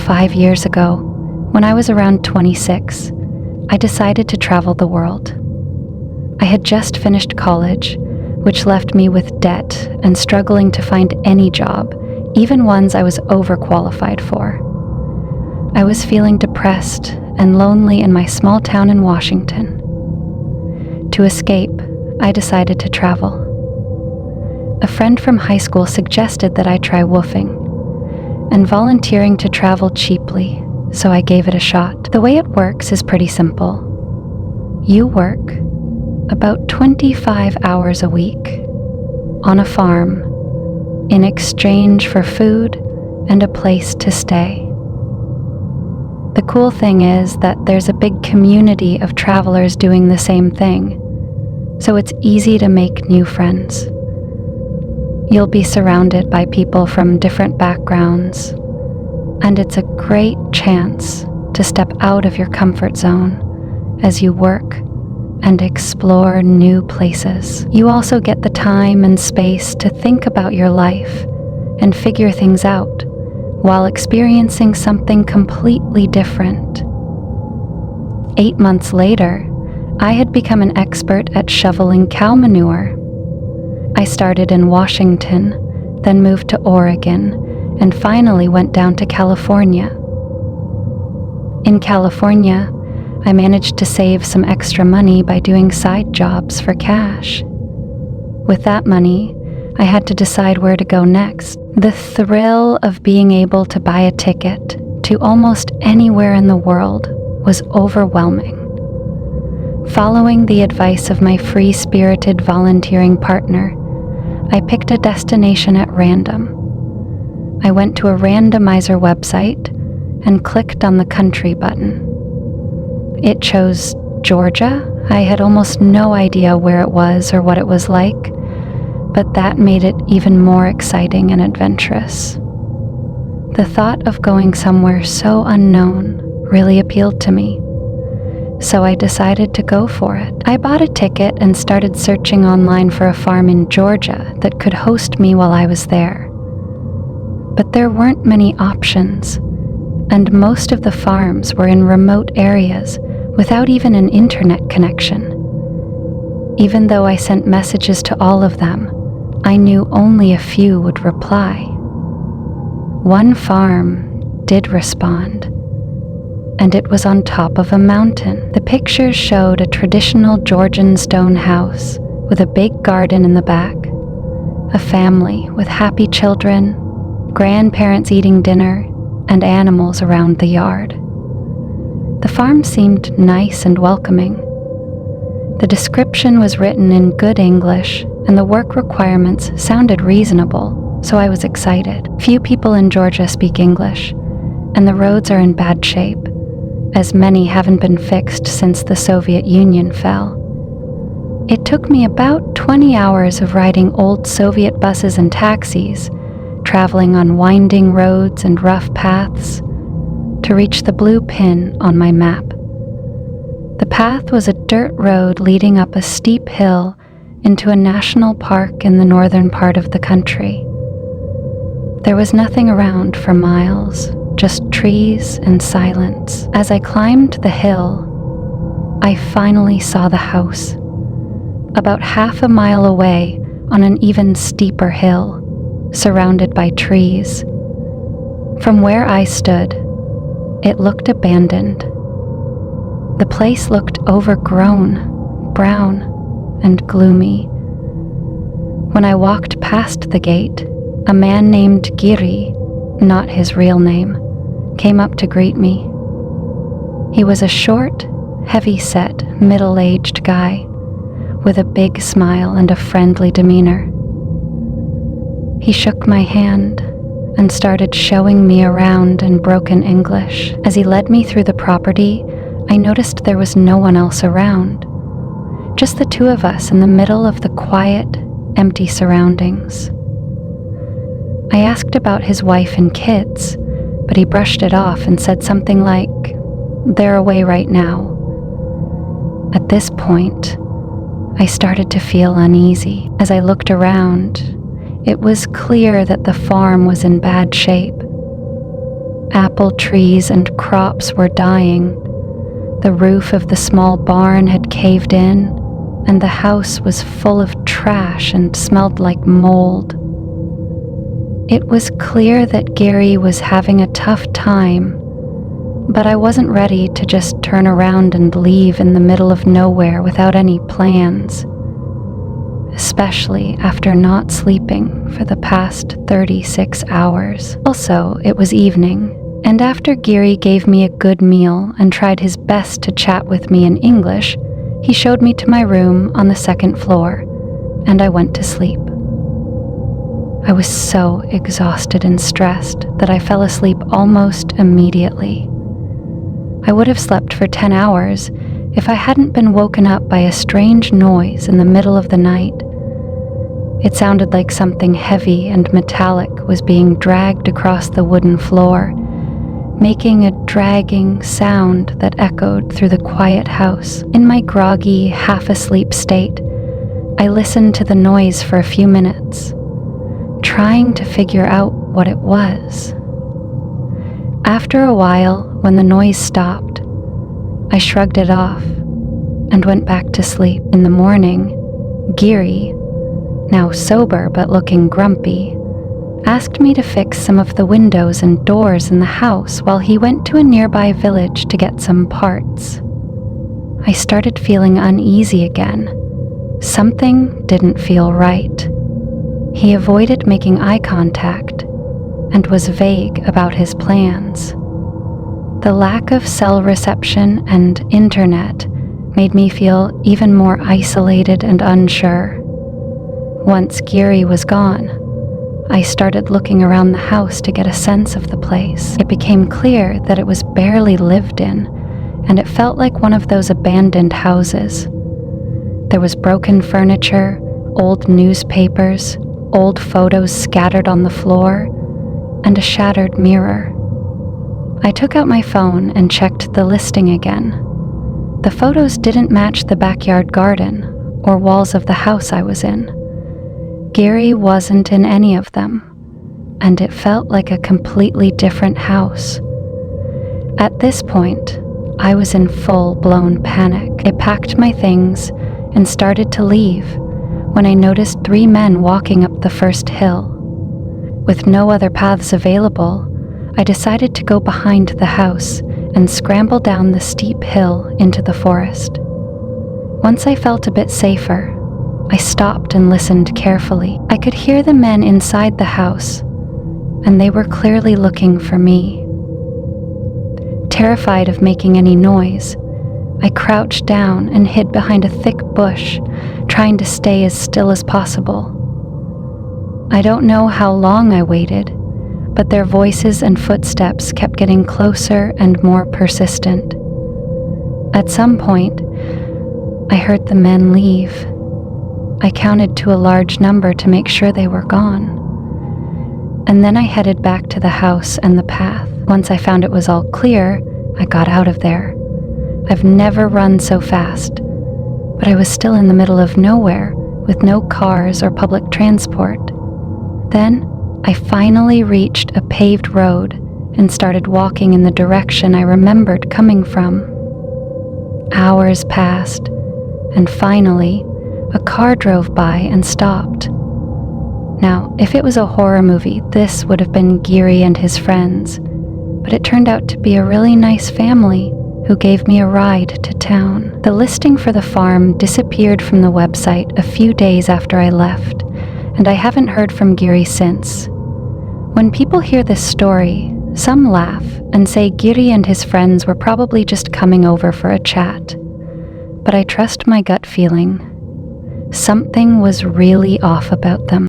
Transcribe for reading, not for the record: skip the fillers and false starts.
5 years ago, when I was around 26, I decided to travel the world. I had just finished college, which left me with debt and struggling to find any job, even ones I was overqualified for. I was feeling depressed and lonely in my small town in Washington. To escape, I decided to travel. A friend from high school suggested that I try woofing and volunteering to travel cheaply, so I gave it a shot. The way it works is pretty simple. You work about 25 hours a week on a farm in exchange for food and a place to stay. The cool thing is that there's a big community of travelers doing the same thing, so it's easy to make new friends. You'll be surrounded by people from different backgrounds, and it's a great chance to step out of your comfort zone as you work and explore new places. You also get the time and space to think about your life and figure things out while experiencing something completely different. 8 months later, I had become an expert at shoveling cow manure. I started in Washington, then moved to Oregon, and finally went down to California. In California, I managed to save some extra money by doing side jobs for cash. With that money, I had to decide where to go next. The thrill of being able to buy a ticket to almost anywhere in the world was overwhelming. Following the advice of my free-spirited volunteering partner, I picked a destination at random. I went to a randomizer website and clicked on the country button. It chose Georgia. I had almost no idea where it was or what it was like, but that made it even more exciting and adventurous. The thought of going somewhere so unknown really appealed to me, so I decided to go for it. I bought a ticket and started searching online for a farm in Georgia that could host me while I was there. But there weren't many options, and most of the farms were in remote areas without even an internet connection. Even though I sent messages to all of them, I knew only a few would reply. One farm did respond, and it was on top of a mountain. The pictures showed a traditional Georgian stone house with a big garden in the back, a family with happy children, grandparents eating dinner, and animals around the yard. The farm seemed nice and welcoming. The description was written in good English, and the work requirements sounded reasonable, so I was excited. Few people in Georgia speak English, and the roads are in bad shape, as many haven't been fixed since the Soviet Union fell. It took me about 20 hours of riding old Soviet buses and taxis, traveling on winding roads and rough paths, to reach the blue pin on my map. The path was a dirt road leading up a steep hill into a national park in the northern part of the country. There was nothing around for miles, just trees and silence. As I climbed the hill, I finally saw the house, about half a mile away on an even steeper hill, surrounded by trees. From where I stood, it looked abandoned. The place looked overgrown, brown, and gloomy. When I walked past the gate, a man named Giri, not his real name, came up to greet me. He was a short, heavy-set, middle-aged guy with a big smile and a friendly demeanor. He shook my hand and started showing me around in broken English. As he led me through the property, I noticed there was no one else around, just the two of us in the middle of the quiet, empty surroundings. I asked about his wife and kids, but he brushed it off and said something like, "They're away right now." At this point, I started to feel uneasy. As I looked around, it was clear that the farm was in bad shape. Apple trees and crops were dying. The roof of the small barn had caved in, and the house was full of trash and smelled like mold. It was clear that Giri was having a tough time, but I wasn't ready to just turn around and leave in the middle of nowhere without any plans, especially after not sleeping for the past 36 hours. Also, it was evening, and after Giri gave me a good meal and tried his best to chat with me in English, he showed me to my room on the second floor, and I went to sleep. I was so exhausted and stressed that I fell asleep almost immediately. I would have slept for 10 hours if I hadn't been woken up by a strange noise in the middle of the night. It sounded like something heavy and metallic was being dragged across the wooden floor, making a dragging sound that echoed through the quiet house. In my groggy, half-asleep state, I listened to the noise for a few minutes, trying to figure out what it was. After a while, when the noise stopped, I shrugged it off and went back to sleep. In the morning, Giri, now sober but looking grumpy, asked me to fix some of the windows and doors in the house while he went to a nearby village to get some parts. I started feeling uneasy again. Something didn't feel right. He avoided making eye contact and was vague about his plans. The lack of cell reception and internet made me feel even more isolated and unsure. Once Giri was gone, I started looking around the house to get a sense of the place. It became clear that it was barely lived in, and it felt like one of those abandoned houses. There was broken furniture, old newspapers, old photos scattered on the floor, and a shattered mirror. I took out my phone and checked the listing again. The photos didn't match the backyard garden or walls of the house I was in. Giri wasn't in any of them, and it felt like a completely different house. At this point, I was in full-blown panic. I packed my things and started to leave when I noticed 3 men walking up the first hill. With no other paths available, I decided to go behind the house and scramble down the steep hill into the forest. Once I felt a bit safer, I stopped and listened carefully. I could hear the men inside the house, and they were clearly looking for me. Terrified of making any noise, I crouched down and hid behind a thick bush, trying to stay as still as possible. I don't know how long I waited, but their voices and footsteps kept getting closer and more persistent. At some point, I heard the men leave. I counted to a large number to make sure they were gone. And then I headed back to the house and the path. Once I found it was all clear, I got out of there. I've never run so fast, but I was still in the middle of nowhere with no cars or public transport. Then I finally reached a paved road and started walking in the direction I remembered coming from. Hours passed, and finally, a car drove by and stopped. Now, if it was a horror movie, this would have been Giri and his friends, but it turned out to be a really nice family who gave me a ride to town. The listing for the farm disappeared from the website a few days after I left, and I haven't heard from Giri since. When people hear this story, some laugh and say Giri and his friends were probably just coming over for a chat. But I trust my gut feeling. Something was really off about them.